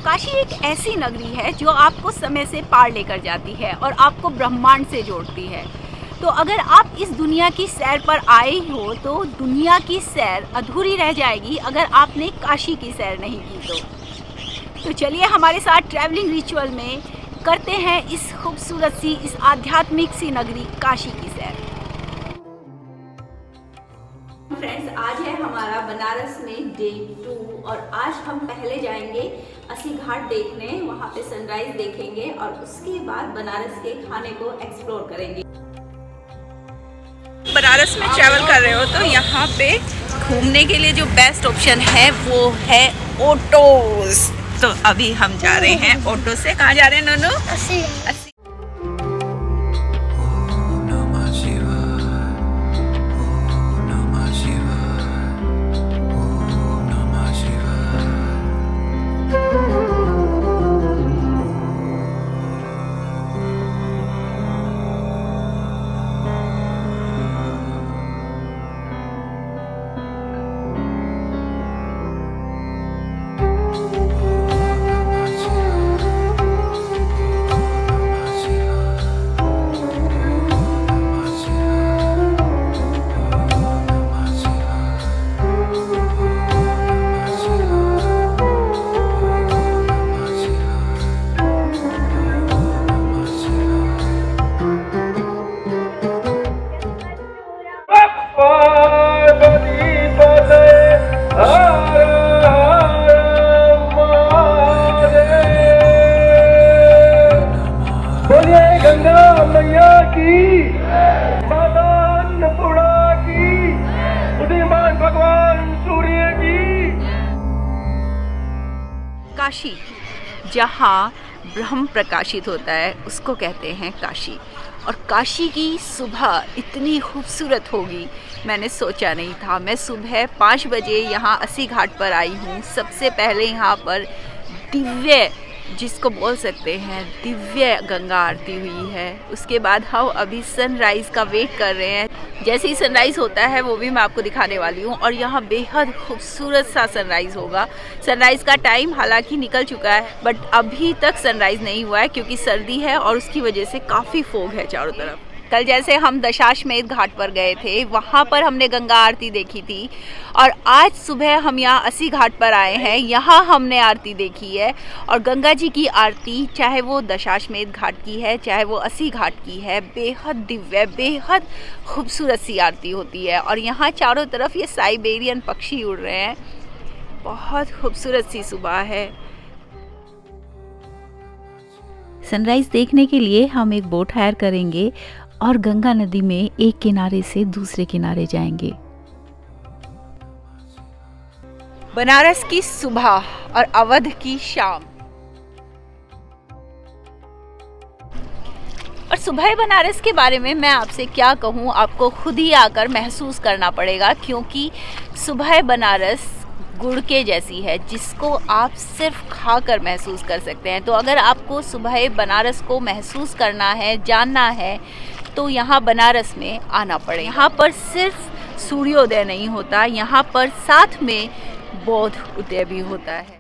काशी एक ऐसी नगरी है जो आपको समय से पार लेकर जाती है और आपको ब्रह्मांड से जोड़ती है। तो अगर आप इस दुनिया की सैर पर आए हो तो दुनिया की सैर अधूरी रह जाएगी अगर आपने काशी की सैर नहीं की तो चलिए हमारे साथ ट्रैवलिंग रिचुअल में करते हैं इस खूबसूरत सी, इस आध्यात्मिक सी नगरी काशी की सैर। फ्रेंड्स, आज है हमारा बनारस में डे 2 और आज हम पहले जाएंगे अस्सी घाट देखने, वहाँ पे सनराइज देखेंगे और उसके बाद बनारस के खाने को एक्सप्लोर करेंगे। बनारस में ट्रैवल कर रहे हो तो यहाँ पे घूमने के लिए जो बेस्ट ऑप्शन है वो है ऑटोज। तो अभी हम जा रहे हैं ऑटो से। कहाँ जा रहे हैं नोनू? अस्सी। गंगा मैया की, माता अन्नपूर्णा की, उदीयमान भगवान सूर्य की। काशी, जहाँ ब्रह्म प्रकाशित होता है उसको कहते हैं काशी। और काशी की सुबह इतनी खूबसूरत होगी मैंने सोचा नहीं था। मैं सुबह 5 बजे यहाँ अस्सी घाट पर आई हूँ। सबसे पहले यहाँ पर दिव्य, जिसको बोल सकते हैं दिव्य गंगा आरती हुई है। उसके बाद हम अभी सनराइज़ का वेट कर रहे हैं। जैसे ही सनराइज़ होता है वो भी मैं आपको दिखाने वाली हूँ। और यहाँ बेहद खूबसूरत सा सनराइज़ होगा। सनराइज़ का टाइम हालांकि निकल चुका है बट अभी तक सनराइज़ नहीं हुआ है क्योंकि सर्दी है और उसकी वजह से काफ़ी फोग है चारों तरफ। कल जैसे हम दशाश्वमेध घाट पर गए थे, वहाँ पर हमने गंगा आरती देखी थी और आज सुबह हम यहाँ अस्सी घाट पर आए हैं, यहाँ हमने आरती देखी है। और गंगा जी की आरती चाहे वो दशाश्वमेध घाट की है चाहे वो अस्सी घाट की है, बेहद दिव्य, बेहद खूबसूरत सी आरती होती है। और यहाँ चारों तरफ ये साइबेरियन पक्षी उड़ रहे हैं। बहुत खूबसूरत सी सुबह है। सनराइज़ देखने के लिए हम एक बोट हायर करेंगे और गंगा नदी में एक किनारे से दूसरे किनारे जाएंगे। बनारस की सुबह और अवध की शाम। और सुबह बनारस के बारे में मैं आपसे क्या कहूँ, आपको खुद ही आकर महसूस करना पड़ेगा क्योंकि सुबह बनारस गुड़ के जैसी है जिसको आप सिर्फ खाकर महसूस कर सकते हैं। तो अगर आपको सुबह बनारस को महसूस करना है, जानना है तो यहाँ बनारस में आना पड़े। यहाँ पर सिर्फ सूर्योदय नहीं होता, यहाँ पर साथ में बौद्ध उदय भी होता है।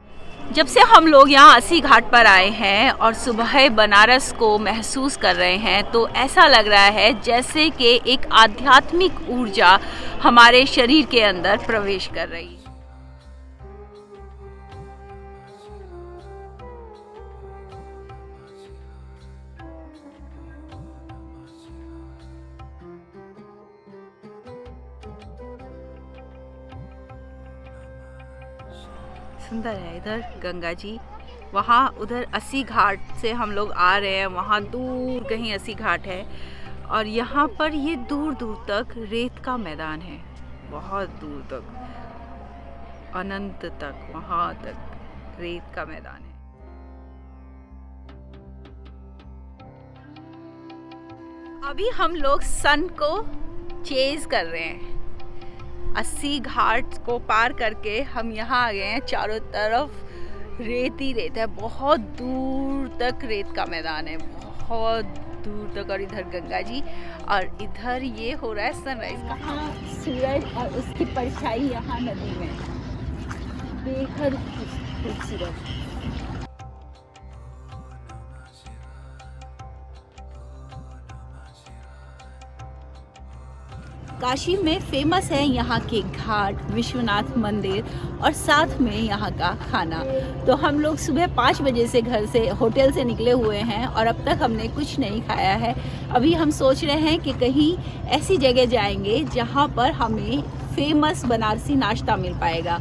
जब से हम लोग यहाँ अस्सी घाट पर आए हैं और सुबह बनारस को महसूस कर रहे हैं तो ऐसा लग रहा है जैसे कि एक आध्यात्मिक ऊर्जा हमारे शरीर के अंदर प्रवेश कर रही है। सुंदर है इधर गंगा जी। वहाँ उधर अस्सी घाट से हम लोग आ रहे हैं, वहाँ दूर कहीं अस्सी घाट है और यहाँ पर ये दूर दूर तक रेत का मैदान है, बहुत दूर तक, अनंत तक, वहाँ तक रेत का मैदान है। अभी हम लोग सन को चेज कर रहे हैं। अस्सी घाट को पार करके हम यहाँ आ गए हैं। चारों तरफ रेत ही रेत है, बहुत दूर तक रेत का मैदान है, बहुत दूर तक। और इधर गंगा जी और इधर ये हो रहा है सनराइज का सूरज और उसकी परछाई यहाँ नदी में, बेहद खूबसूरत। काशी में फेमस है यहाँ के घाट, विश्वनाथ मंदिर और साथ में यहाँ का खाना। तो हम लोग सुबह 5 बजे से घर से होटल से निकले हुए हैं और अब तक हमने कुछ नहीं खाया है। अभी हम सोच रहे हैं कि कहीं ऐसी जगह जाएंगे जहाँ पर हमें फेमस बनारसी नाश्ता मिल पाएगा।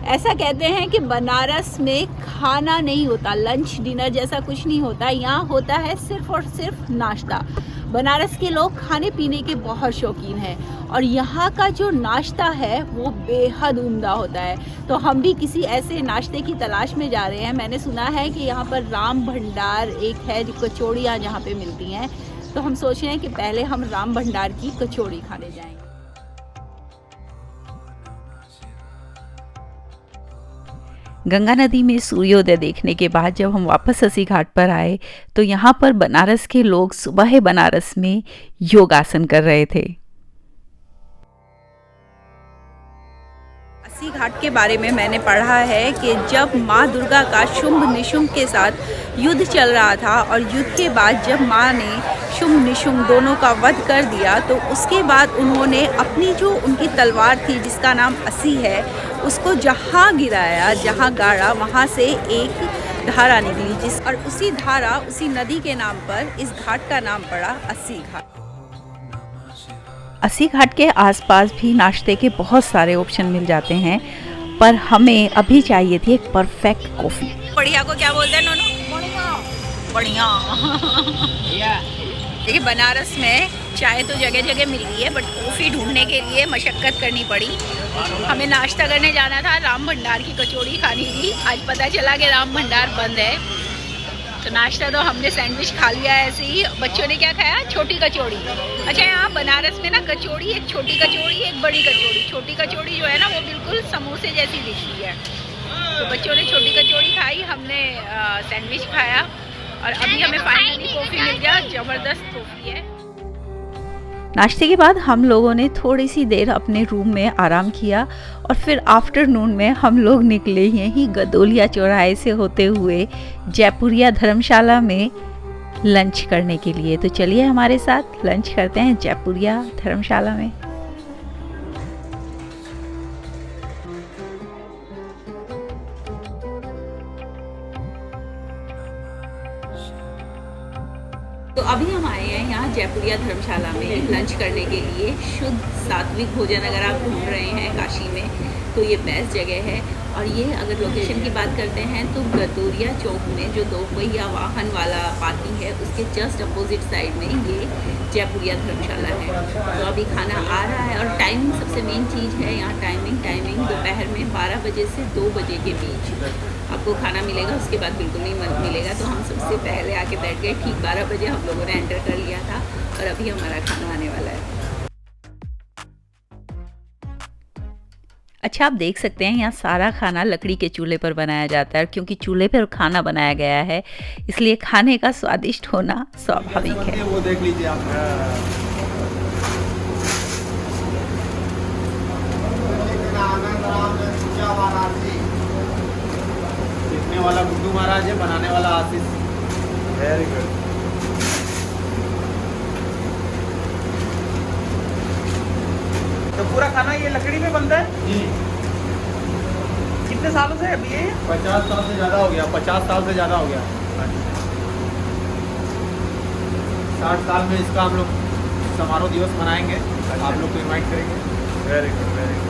ऐसा कहते हैं कि बनारस में खाना नहीं होता, लंच डिनर जैसा कुछ नहीं होता, यहाँ होता है सिर्फ और सिर्फ नाश्ता। बनारस के लोग खाने पीने के बहुत शौकीन हैं और यहाँ का जो नाश्ता है वो बेहद उम्दा होता है। तो हम भी किसी ऐसे नाश्ते की तलाश में जा रहे हैं। मैंने सुना है कि यहाँ पर राम भंडार एक है, जो कचौड़ियाँ जहाँ पे मिलती हैं। तो हम सोच रहे हैं कि पहले हम राम भंडार की कचौड़ी खाने जाएंगे। गंगा नदी में सूर्योदय देखने के बाद जब हम वापस अस्सी घाट पर आए तो यहाँ पर बनारस के लोग सुबह बनारस में योगासन कर रहे थे। अस्सी घाट के बारे में मैंने पढ़ा है कि जब माँ दुर्गा का शुंभ निशुंभ के साथ युद्ध चल रहा था और युद्ध के बाद जब माँ ने शुंभ निशुंभ दोनों का वध कर दिया तो उसके बाद उन्होंने अपनी जो उनकी तलवार थी जिसका नाम अस्सी है उसको जहाँ गिराया, जहाँ गाड़ा, वहाँ से एक धारा निकली और उसी धारा, उसी नदी के नाम पर इस घाट का नाम पड़ा अस्सी घाट। अस्सी घाट के आसपास भी नाश्ते के बहुत सारे ऑप्शन मिल जाते हैं, पर हमें अभी चाहिए थी एक परफेक्ट कॉफ़ी। बढ़िया को क्या बोलते हैं नोनो? बढ़िया। देखिए बनारस में चाय तो जगह जगह मिल रही है, बट कॉफ़ी ढूंढने के लिए मशक्क़त करनी पड़ी। हमें नाश्ता करने जाना था, राम भंडार की कचौड़ी खानी थी। आज पता चला कि राम भंडार बंद है, तो नाश्ता तो हमने सैंडविच खा लिया ऐसे ही। बच्चों ने क्या खाया? छोटी कचौड़ी। अच्छा, यहाँ बनारस में ना कचौड़ी, एक छोटी कचौड़ी एक बड़ी कचौड़ी। छोटी कचौड़ी जो है ना वो बिल्कुल समोसे जैसी दिखती है। तो बच्चों ने छोटी कचौड़ी खाई, हमने सैंडविच खाया और अभी हमें फाइनली कॉफ़ी मिल गया। ज़बरदस्त कॉफ़ी है। नाश्ते के बाद हम लोगों ने थोड़ी सी देर अपने रूम में आराम किया और फिर आफ्टरनून में हम लोग निकले यहीं गदोलिया चौराहे से होते हुए जयपुरिया धर्मशाला में लंच करने के लिए। तो चलिए हमारे साथ लंच करते हैं जयपुरिया धर्मशाला में। तो अभी हम आए हैं यहाँ जयपुरिया धर्मशाला में लंच करने के लिए। शुद्ध सात्विक भोजन अगर आप ढूंढ रहे हैं काशी में तो ये बेस्ट जगह है। और ये अगर लोकेशन की बात करते हैं तो गदोलिया चौक में जो 2 पहिया वाहन वाला पार्किंग है उसके जस्ट अपोजिट साइड में ये जयपुरिया धर्मशाला है। तो अभी खाना आ रहा है और टाइमिंग सबसे मेन चीज़ है यहाँ। टाइमिंग दोपहर में 12 बजे से 2 बजे के बीच आपको खाना मिलेगा, उसके बाद बिल्कुल नहीं मिलेगा। तो हम सबसे पहले आके बैठ गए, ठीक 12 बजे हम लोगों ने एंटर कर लिया था और अभी हमारा खाना आने वाला है। अच्छा, आप देख सकते हैं यहाँ सारा खाना लकड़ी के चूल्हे पर बनाया जाता है। क्योंकि चूल्हे पर खाना बनाया गया है इसलिए खाने का स्वादिष्ट होना स्वाभाविक है। वो देख लीजिए आप। लिखने वाला गुड्डू महाराज है, बनाने वाला आशीष। Very good. तो पूरा खाना ये लकड़ी में बनता है जी। कितने सालों से अभी ये? 50 साल से ज़्यादा हो गया। 50 साल से ज़्यादा हो गया। 60 साल में इसका हम लोग समारोह दिवस मनाएंगे। आप लोग को इनवाइट करेंगे। Very good, very good.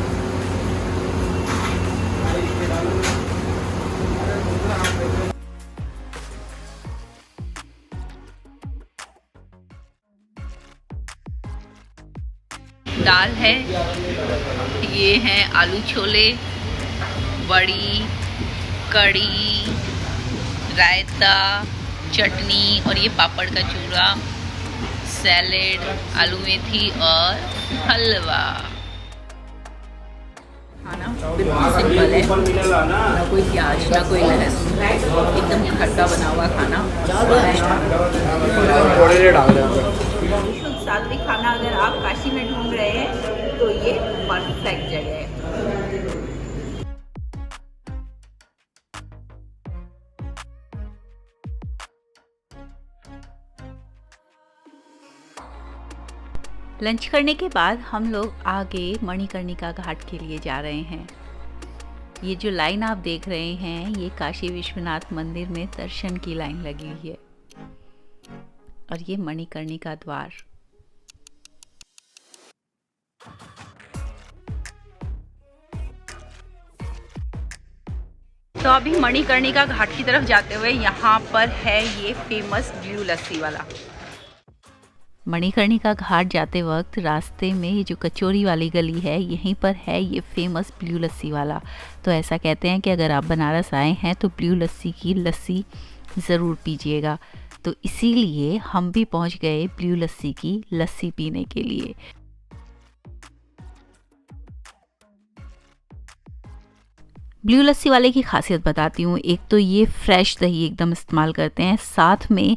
दाल है, ये हैं आलू छोले, बड़ी, कड़ी, रायता, चटनी और ये पापड़ का चूरा, सैलेड, आलू मेथी और हलवा। खाना बिल्कुल सिंपल है, ना कोई प्याज ना कोई लहसुन, एकदम खट्टा बना हुआ खाना। शुद्ध सात्विक खाना अगर आप काशी में ढूंढ रहे हैं तो ये परफेक्ट जगह है। लंच करने के बाद हम लोग आगे मणिकर्णिका घाट के लिए जा रहे हैं। ये जो लाइन आप देख रहे हैं ये काशी विश्वनाथ मंदिर में दर्शन की लाइन लगी हुई है और ये मणिकर्णिका द्वार। तो अभी मणिकर्णिका घाट की तरफ जाते हुए यहाँ पर है ये फेमस ब्लू लस्सी वाला। मणिकर्णिका घाट जाते वक्त रास्ते में ये जो कचौरी वाली गली है यहीं पर है ये फेमस ब्लू लस्सी वाला। तो ऐसा कहते हैं कि अगर आप बनारस आए हैं तो ब्लू लस्सी की लस्सी ज़रूर पीजिएगा। तो इसीलिए हम भी पहुंच गए ब्लू लस्सी की लस्सी पीने के लिए। ब्लू लस्सी वाले की खासियत बताती हूँ। एक तो ये फ्रेश दही एकदम इस्तेमाल करते हैं, साथ में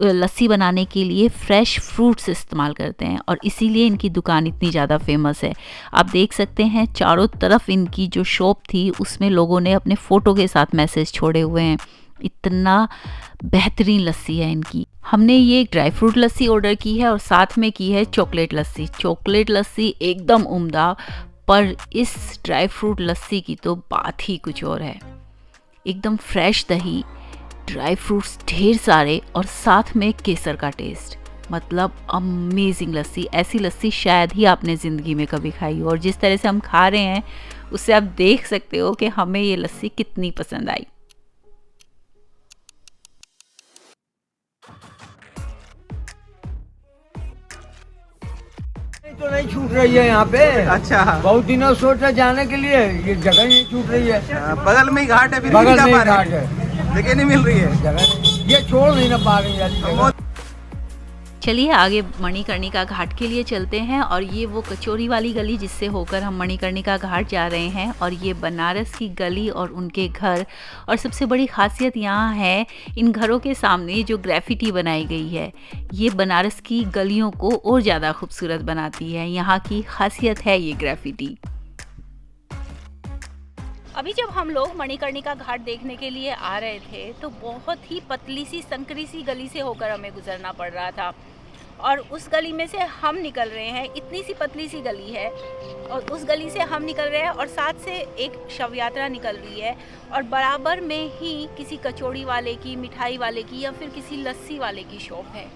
लस्सी बनाने के लिए फ्रेश फ्रूट्स इस्तेमाल करते हैं और इसीलिए इनकी दुकान इतनी ज़्यादा फेमस है। आप देख सकते हैं चारों तरफ इनकी जो शॉप थी उसमें लोगों ने अपने फ़ोटो के साथ मैसेज छोड़े हुए हैं। इतना बेहतरीन लस्सी है इनकी। हमने ये ड्राई फ्रूट लस्सी ऑर्डर की है और साथ में की है चॉकलेट लस्सी। चॉकलेट लस्सी एकदम उम्दा, पर इस ड्राई फ्रूट लस्सी की तो बात ही कुछ और है। एकदम फ्रेश दही, ड्राई फ्रूट्स ढेर सारे और साथ में केसर का टेस्ट। मतलब अमेजिंग लस्सी। ऐसी लस्सी शायद ही आपने ज़िंदगी में कभी खाई हो और जिस तरह से हम खा रहे हैं उससे आप देख सकते हो कि हमें ये लस्सी कितनी पसंद आई। तो नहीं छूट रही है यहाँ पे। अच्छा, बहुत दिनों से सोच रहे जाने के लिए, ये जगह नहीं छूट रही है। बगल में ही घाट है, फिर भी बगल नहीं में जा ही पा घाट रहे, है, जगह नहीं मिल रही है। जगह नहीं, ये छोड़ नहीं ना पा रही है। चलिए आगे मणिकर्णिका घाट के लिए चलते हैं और ये वो कचौरी वाली गली जिससे होकर हम मणिकर्णिका घाट जा रहे हैं और ये बनारस की गली और उनके घर। और सबसे बड़ी खासियत यहाँ है इन घरों के सामने जो ग्रेफिटी बनाई गई है, ये बनारस की गलियों को और ज़्यादा खूबसूरत बनाती है। यहाँ की खासियत है ये ग्रेफिटी। अभी जब हम लोग मणिकर्णिका घाट देखने के लिए आ रहे थे तो बहुत ही पतली सी संकरी सी गली से होकर हमें गुजरना पड़ रहा था और उस गली में से हम निकल रहे हैं। इतनी सी पतली सी गली है और उस गली से हम निकल रहे हैं और साथ से एक शव यात्रा निकल रही है और बराबर में ही किसी कचौड़ी वाले की, मिठाई वाले की या फिर किसी लस्सी वाले की शॉप है।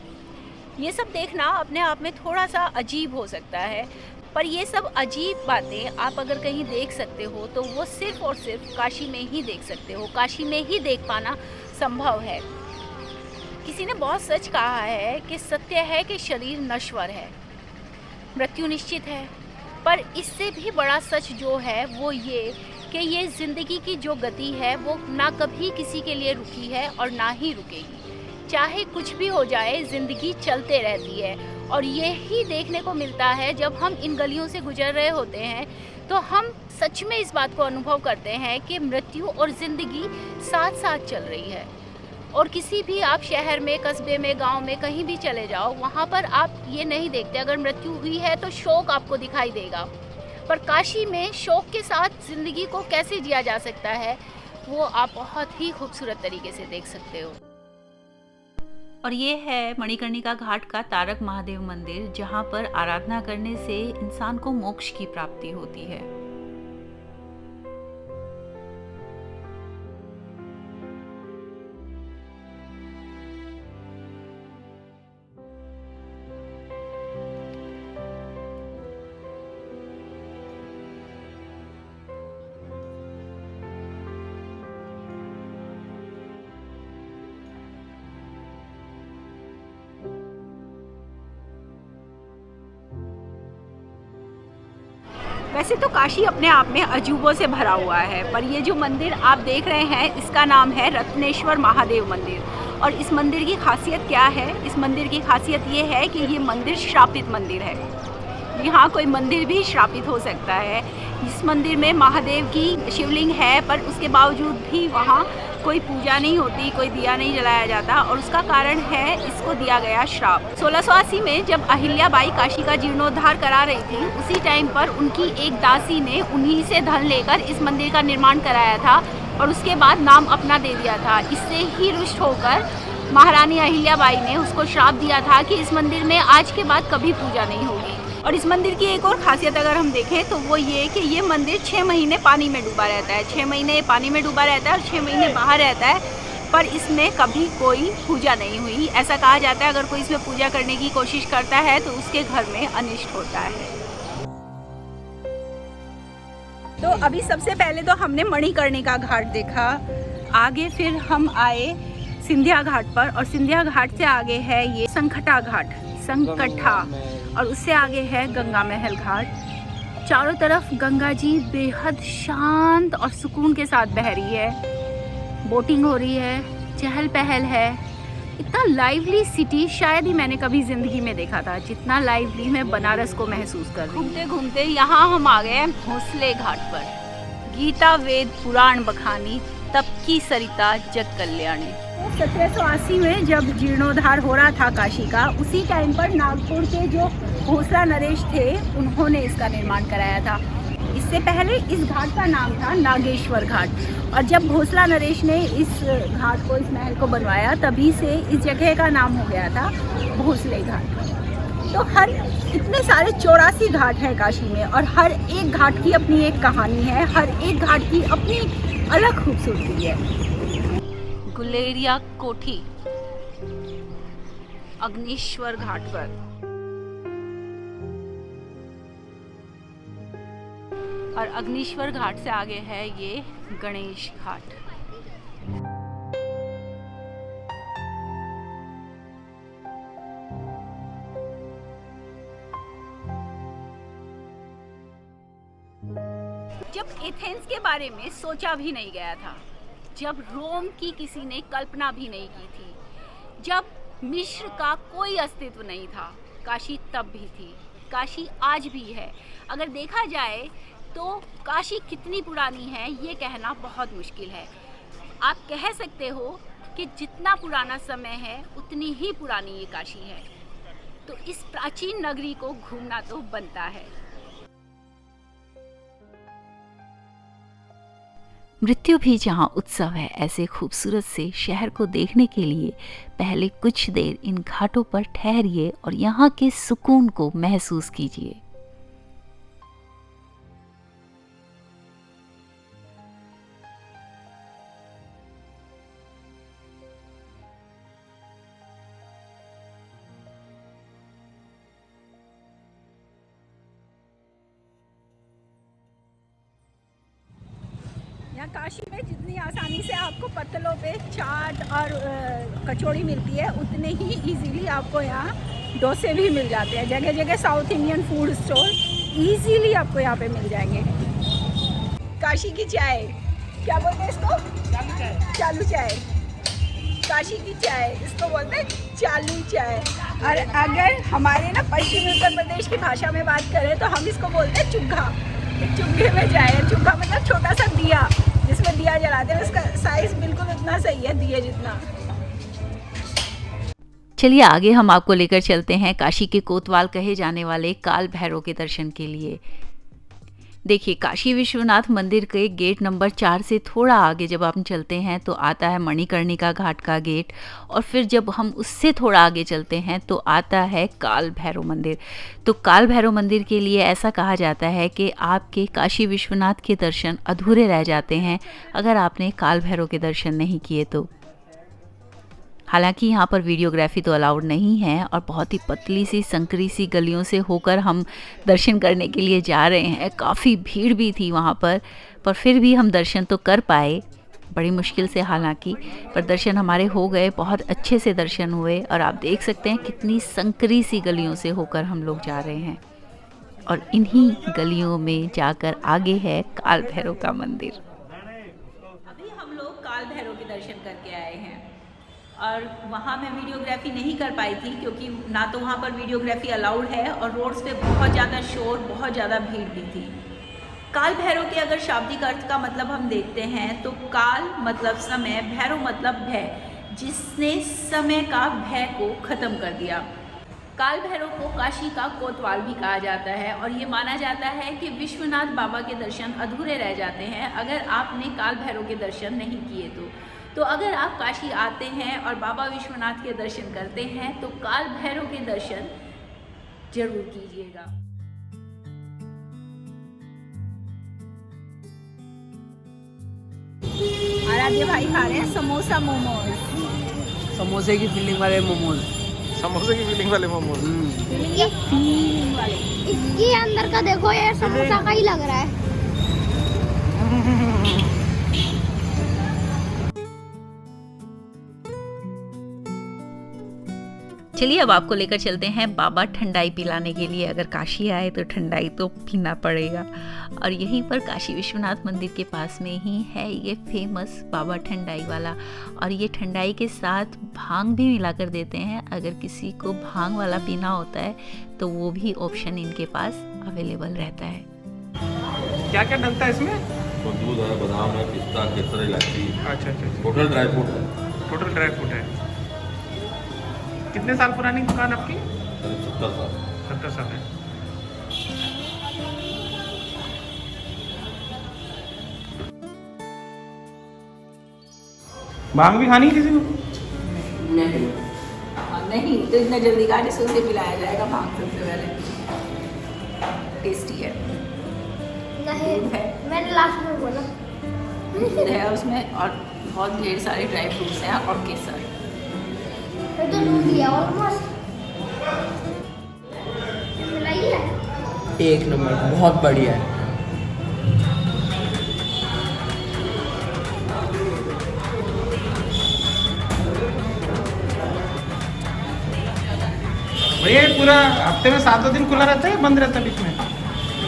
ये सब देखना अपने आप में थोड़ा सा अजीब हो सकता है, पर ये सब अजीब बातें आप अगर कहीं देख सकते हो तो वो सिर्फ और सिर्फ काशी में ही देख सकते हो। काशी में ही देख पाना संभव है। किसी ने बहुत सच कहा है कि सत्य है कि शरीर नश्वर है, मृत्यु निश्चित है, पर इससे भी बड़ा सच जो है वो ये कि ये ज़िंदगी की जो गति है वो ना कभी किसी के लिए रुकी है और ना ही रुकेगी। चाहे कुछ भी हो जाए ज़िंदगी चलते रहती है और ये ही देखने को मिलता है जब हम इन गलियों से गुजर रहे होते हैं तो हम सच में इस बात को अनुभव करते हैं कि मृत्यु और ज़िंदगी साथ साथ चल रही है। और किसी भी आप शहर में, कस्बे में, गांव में कहीं भी चले जाओ, वहाँ पर आप ये नहीं देखते। अगर मृत्यु हुई है तो शोक आपको दिखाई देगा, पर काशी में शोक के साथ ज़िंदगी को कैसे जिया जा सकता है वो आप बहुत ही खूबसूरत तरीके से देख सकते हो। और ये है मणिकर्णिका घाट का तारक महादेव मंदिर, जहाँ पर आराधना करने से इंसान को मोक्ष की प्राप्ति होती है। वैसे तो काशी अपने आप में अजूबों से भरा हुआ है, पर ये जो मंदिर आप देख रहे हैं इसका नाम है रत्नेश्वर महादेव मंदिर। और इस मंदिर की खासियत क्या है? इस मंदिर की खासियत ये है कि ये मंदिर श्रापित मंदिर है। यहाँ कोई मंदिर भी श्रापित हो सकता है। इस मंदिर में महादेव की शिवलिंग है, पर उसके बावजूद भी वहाँ कोई पूजा नहीं होती, कोई दिया नहीं जलाया जाता और उसका कारण है इसको दिया गया श्राप। 1680 में जब अहिल्याबाई काशी का जीर्णोद्धार करा रही थी, उसी टाइम पर उनकी एक दासी ने उन्हीं से धन लेकर इस मंदिर का निर्माण कराया था और उसके बाद नाम अपना दे दिया था। इससे ही रुष्ट होकर महारानी अहिल्याबाई ने उसको श्राप दिया था कि इस मंदिर में आज के बाद कभी पूजा नहीं होगी। और इस मंदिर की एक और खासियत अगर हम देखें तो वो ये कि ये मंदिर 6 महीने पानी में डूबा रहता है। 6 महीने पानी में डूबा रहता है और 6 महीने बाहर रहता है, पर इसमें कभी कोई पूजा नहीं हुई। ऐसा कहा जाता है अगर कोई इसमें पूजा करने की कोशिश करता है तो उसके घर में अनिष्ट होता है। तो अभी सबसे पहले तो हमने मणिकर्णिका घाट देखा, आगे फिर हम आए सिंधिया घाट पर, और सिंधिया घाट से आगे है ये संकटा घाट, संकटा, और उससे आगे है गंगा महल घाट। चारों तरफ गंगा जी बेहद शांत और सुकून के साथ बह रही है, बोटिंग हो रही है, चहल पहल है। इतना लाइवली सिटी शायद ही मैंने कभी ज़िंदगी में देखा था, जितना लाइवली मैं बनारस को महसूस कर रही हूँ। घूमते घूमते यहाँ हम आ गए हैं भोसले घाट पर। गीता वेद पुराण बखानी, तब की सरिता जग कल्याणी। 1780 में जब जीर्णोद्धार हो रहा था काशी का, उसी टाइम पर नागपुर के जो भोसला नरेश थे उन्होंने इसका निर्माण कराया था। इससे पहले इस घाट का नाम था नागेश्वर घाट, और जब भोसला नरेश ने इस घाट को, इस महल को बनवाया, तभी से इस जगह का नाम हो गया था भोसले घाट। तो हर इतने सारे 84 घाट हैं काशी में, और हर एक घाट की अपनी एक कहानी है, हर एक घाट की अपनी अलग खूबसूरती है। गुलेरिया कोठी अग्निश्वर घाट पर, और अग्निश्वर घाट से आगे है ये गणेश घाट। जब एथेंस के बारे में सोचा भी नहीं गया था, जब रोम की किसी ने कल्पना भी नहीं की थी, जब मिस्र का कोई अस्तित्व नहीं था, काशी तब भी थी, काशी आज भी है। अगर देखा जाए तो काशी कितनी पुरानी है ये कहना बहुत मुश्किल है। आप कह सकते हो कि जितना पुराना समय है उतनी ही पुरानी ये काशी है। तो इस प्राचीन नगरी को घूमना तो बनता है। मृत्यु भी जहाँ उत्सव है, ऐसे खूबसूरत से शहर को देखने के लिए पहले कुछ देर इन घाटों पर ठहरिए और यहाँ के सुकून को महसूस कीजिए। यहाँ काशी में जितनी आसानी से आपको पत्तलों पे चाट और कचौड़ी मिलती है, उतने ही इजीली आपको यहाँ डोसे भी मिल जाते हैं। जगह जगह south Indian food store easily आपको यहाँ पे मिल जाएंगे। काशी की चाय, क्या बोलते हैं इसको? चालू चाय। काशी की चाय, इसको बोलते हैं चालू चाय। और अगर हमारे ना पश्चिमी उत्तर प्रदेश की भाषा में बात करें तो हम इसको बोलते हैं चुग्गा। चुग्गे में चाय, चुग्गा मतलब छोटा सा दिया जिसमें दिया जलाते हैं, उसका साइज बिल्कुल उतना सही है दिए जितना। चलिए आगे हम आपको लेकर चलते हैं काशी के कोतवाल कहे जाने वाले काल भैरव के दर्शन के लिए। देखिए, काशी विश्वनाथ मंदिर के गेट नंबर 4 से थोड़ा आगे जब हम चलते हैं तो आता है मणिकर्णिका घाट का गेट, और फिर जब हम उससे थोड़ा आगे चलते हैं तो आता है काल भैरव मंदिर। तो काल भैरव मंदिर के लिए ऐसा कहा जाता है कि आपके काशी विश्वनाथ के दर्शन अधूरे रह जाते हैं अगर आपने काल भैरव के दर्शन नहीं किए तो। हालांकि यहाँ पर वीडियोग्राफी तो अलाउड नहीं है और बहुत ही पतली सी संकरी सी गलियों से होकर हम दर्शन करने के लिए जा रहे हैं। काफ़ी भीड़ भी थी वहाँ पर फिर भी हम दर्शन तो कर पाए, बड़ी मुश्किल से हालांकि, पर दर्शन हमारे हो गए, बहुत अच्छे से दर्शन हुए। और आप देख सकते हैं कितनी संकरी सी गलियों से होकर हम लोग जा रहे हैं, और इन्हीं गलियों में जाकर आगे है काल भैरव का मंदिर। अभी हम लोग काल भैरव के दर्शन करके आए हैं, और वहाँ मैं वीडियोग्राफी नहीं कर पाई थी क्योंकि ना तो वहाँ पर वीडियोग्राफी अलाउड है और रोड्स पे बहुत ज़्यादा शोर, बहुत ज़्यादा भीड़ भी थी। काल भैरव के अगर शाब्दिक अर्थ का मतलब हम देखते हैं तो काल मतलब समय, भैरव मतलब भय, जिसने समय का भय को ख़त्म कर दिया। काल भैरव को काशी का कोतवाल भी कहा जाता है और ये माना जाता है कि विश्वनाथ बाबा के दर्शन अधूरे रह जाते हैं अगर आपने काल भैरव के दर्शन नहीं किए तो अगर आप काशी आते हैं और बाबा विश्वनाथ के दर्शन करते हैं तो काल भैरव के दर्शन जरूर कीजिएगा। आराध्य भाई खा रहे हैं समोसा मोमोज, समोसे की फीलिंग वाले मोमोज। समोसे की फीलिंग वाले मोमोज। फीलिंग वाले। इसके अंदर का देखो, ये समोसा का ही लग रहा है। चलिए अब आपको लेकर चलते हैं बाबा ठंडाई पिलाने के लिए। अगर काशी आए तो ठंडाई तो पीना पड़ेगा। और यहीं पर काशी विश्वनाथ मंदिर के पास में ही है ये फेमस बाबा ठंडाई वाला। और ये ठंडाई के साथ भांग भी मिलाकर देते हैं। अगर किसी को भांग वाला पीना होता है तो वो भी ऑप्शन इनके पास अवेलेबल रहता है। क्या क्या डलता है इसमें? तो दूध है, बादाम है, पिस्ता, केसर, इलायची। अच्छा। टोटल ड्राई फ्रूट है। टोटल ड्राई फ्रूट है। कितने साल पुरानी दुकान आपकी? 70 साल। 70 साल है। भांग भी खानी है किसी को? नहीं तो इतना जल्दी गाड़ी से उसे पिलाया जाएगा भांग सबसे पहले। टेस्टी है। नहीं, मैंने लास्ट में बोला। दूध है उसमें और बहुत ढेर सारे ड्राई फ्रूट्स हैं और केसर। तो दूध लिया ऑलमोस्ट। मिलाइए। एक नंबर, बहुत बढ़िया है। भैया ये पूरा हफ्ते में 7 दिन खुला रहता है, बंद रहता है बीच में?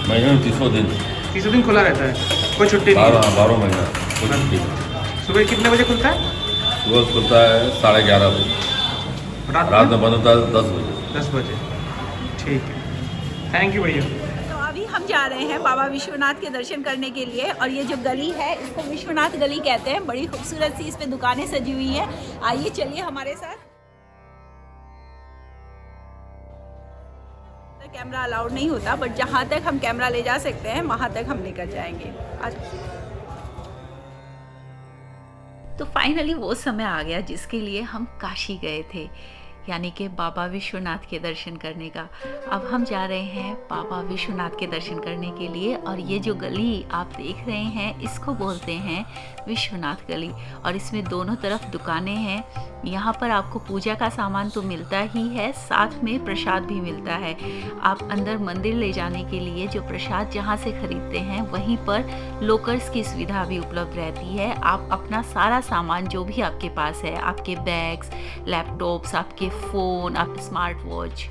महीने में 30 दिन। 30 दिन खुला रहता है, कोई छुट्टी नहीं है? 12 महीना कोई छुट्टी नहीं। सुबह कितने बजे खुलता है? सुबह खुलता है 11:30 बजे। रात में बंद होता है 10 बजे। 10 बजे। ठीक है, थैंक यू भैया। तो अभी हम जा रहे हैं बाबा विश्वनाथ के दर्शन करने के लिए। और ये जो गली है इसको विश्वनाथ गली कहते हैं। बड़ी खूबसूरत सी इस पे दुकानें सजी हुई हैं। आइए चलिए हमारे साथ। कैमरा अलाउड नहीं होता बट जहाँ तक हम कैमरा ले जा सकते हैं वहाँ तक हम लेकर जाएंगे। आज तो फाइनली वो समय आ गया जिसके लिए हम काशी गए थे, यानी कि बाबा विश्वनाथ के दर्शन करने का। अब हम जा रहे हैं बाबा विश्वनाथ के दर्शन करने के लिए। और ये जो गली आप देख रहे हैं इसको बोलते हैं विश्वनाथ गली। और इसमें दोनों तरफ दुकानें हैं। यहाँ पर आपको पूजा का सामान तो मिलता ही है, साथ में प्रसाद भी मिलता है। आप अंदर मंदिर ले जाने के लिए जो प्रसाद जहाँ से खरीदते हैं वहीं पर लॉकर्स की सुविधा भी उपलब्ध रहती है। आप अपना सारा सामान जो भी आपके पास है, आपके बैग्स, लैपटॉप्स, आपके फ़ोन, आप स्मार्ट वॉच,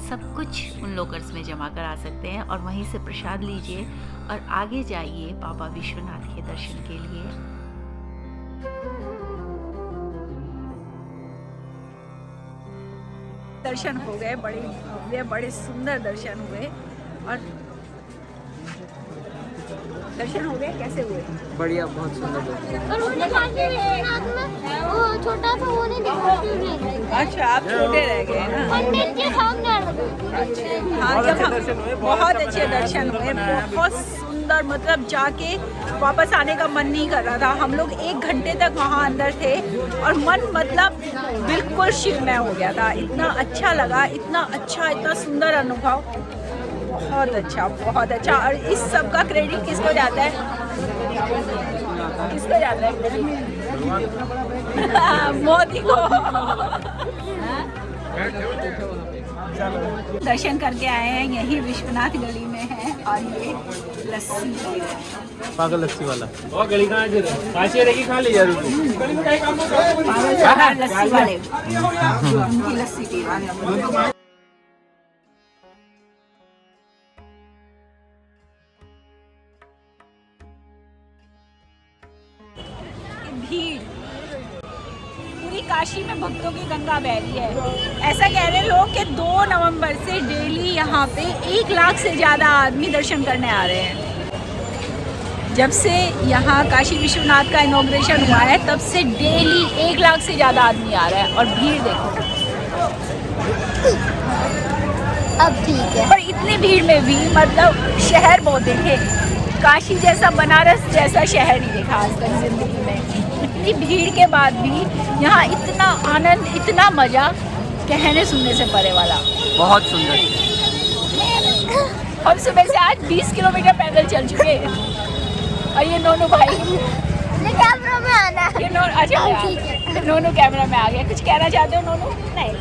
सब कुछ उन लॉकर्स में जमा करा सकते हैं। और वहीं से प्रसाद लीजिए और आगे जाइए बाबा विश्वनाथ के दर्शन के लिए। दर्शन हो गए, बड़े सुंदर दर्शन हुए। और दर्शन हो गए, कैसे हुए? बढ़िया, बहुत सुंदर। और मुझे काशी विश्वनाथ में वो छोटा सा वो नहीं दिखा। अच्छा, आप छोटे रह गए ना। पंडित के सामने। हाँ, जब हम बहुत अच्छे दर्शन हुए, बहुत सुंदर। मतलब जाके वापस आने का मन नहीं कर रहा था। हम लोग 1 घंटे तक वहाँ अंदर थे और मन मतलब बिल्कुल शिवमय हो गया था। इतना अच्छा लगा, इतना अच्छा, इतना सुंदर अनुभव। बहुत अच्छा। और इस सब का क्रेडिट किसको जाता है? किसको जाता है? मोदी को। दर्शन करके आए हैं, यही विश्वनाथ गली में है। और ये लस्सी पी रहे हैं। पागल लस्सी वाला। और गली कहाँ है? काशी रहेगी, खा ले यार। पागल लस्सी वाले उनकी लस्सी पी रहे हैं। भीड़ पूरी काशी में भक्तों की गंगा बह रही है। ऐसा कह रहे हैं लोग कि 2 नवंबर से डेली यहाँ पे 1 लाख से ज़्यादा आदमी दर्शन करने आ रहे हैं। जब से यहाँ काशी विश्वनाथ का इनॉग्रेशन हुआ है तब से डेली 1 लाख से ज़्यादा आदमी आ रहा है। और भीड़ देखो, अब ठीक है। पर इतनी भीड़ में भी मतलब शहर बहुत देखे, काशी जैसा बनारस जैसा शहर नहीं देखा आज तक जिंदगी में। इतनी भीड़ के बाद भी यहाँ इतना आनंद, इतना मजा, कहने सुनने से परे वाला। बहुत सुंदर। हम सुबह से आज 20 किलोमीटर पैदल चल चुके हैं। और ये नोनू भाई, ये कैमरा में आना है। ये अच्छा ठीक है। नोनू कैमरा में आ गया। कुछ कहना चाहते हो नोनू? नहीं,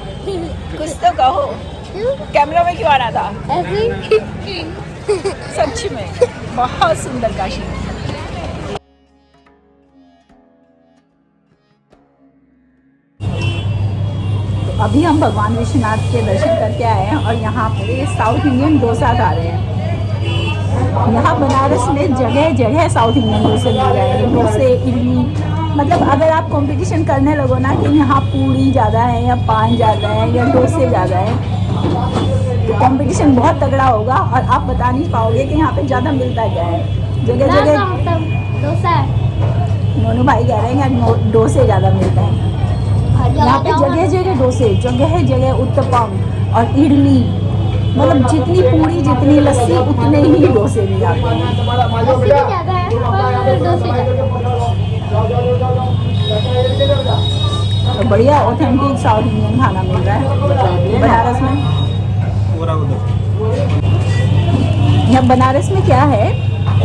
कुछ तो कहो। कैमरा में क्यों आना था? ऐसे सच में बहुत सुंदर काशी। तो अभी हम भगवान विश्वनाथ के दर्शन करके आए हैं और यहाँ पे साउथ इंडियन डोसा खा रहे हैं। यहाँ बनारस में जगह जगह साउथ इंडियन डोसे मिल रहे हैं, डोसे, इडली। मतलब अगर आप कंपटीशन करने लगो ना कि यहाँ पूड़ी ज़्यादा है या पान ज़्यादा है या डोसे ज़्यादा है, तो कंपटीशन बहुत तगड़ा होगा और आप बता नहीं पाओगे कि यहाँ पे ज़्यादा मिलता क्या है। जगह जगह मतलब डोसा है। नोनू भाई कह रहे हैं कि डोसे ज़्यादा मिलता है यहाँ पे। जगह जगह डोसे, जगह जगह उत्तपम और इडली। मतलब जितनी पूरी जितनी लस्सी उतने ही डोसे भी आते हैं। लस्सी भी ज़्यादा है पर डोसे ज़्यादा। तो बढ़िया ऑथेंटिक साउथ इंडियन खाना मिल रहा है बनारस में। यहाँ बनारस में क्या है,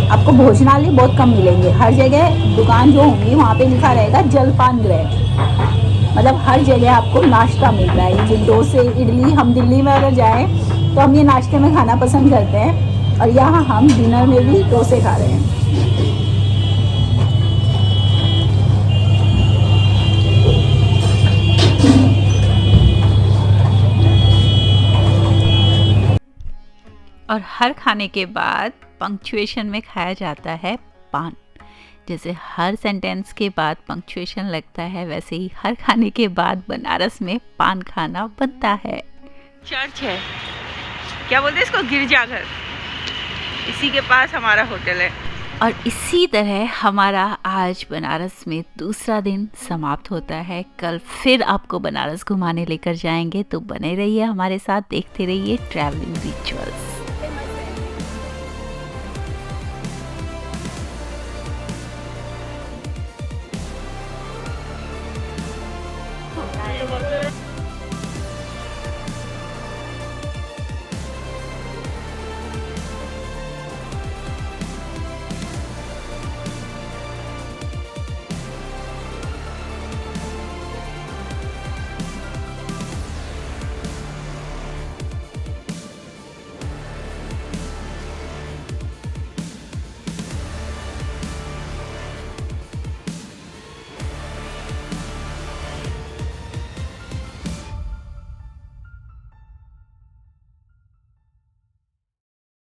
आपको भोजनालय बहुत कम मिलेंगे। हर जगह दुकान जो होंगी वहाँ पे लिखा रहेगा जलपान गृह। मतलब हर जगह आपको नाश्ता मिल रहा है। ये जो डोसे, इडली, हम दिल्ली में अगर जाएं तो हम ये नाश्ते में खाना पसंद करते हैं और यहाँ हम डिनर में भी डोसे खा रहे हैं। और हर खाने के बाद पंक्चुएशन में खाया जाता है पान। जैसे हर सेंटेंस के बाद पंक्चुएशन लगता है, वैसे ही हर खाने के बाद बनारस में पान खाना बनता है। चर्च है, क्या बोलते हैं इसको, गिरजाघर, इसी के पास हमारा होटल है। और इसी तरह हमारा आज बनारस में दूसरा दिन समाप्त होता है। कल फिर आपको बनारस घुमाने लेकर जाएंगे, तो बने रहिए हमारे साथ, देखते रहिए ट्रैवलिंग रिचुअल्स।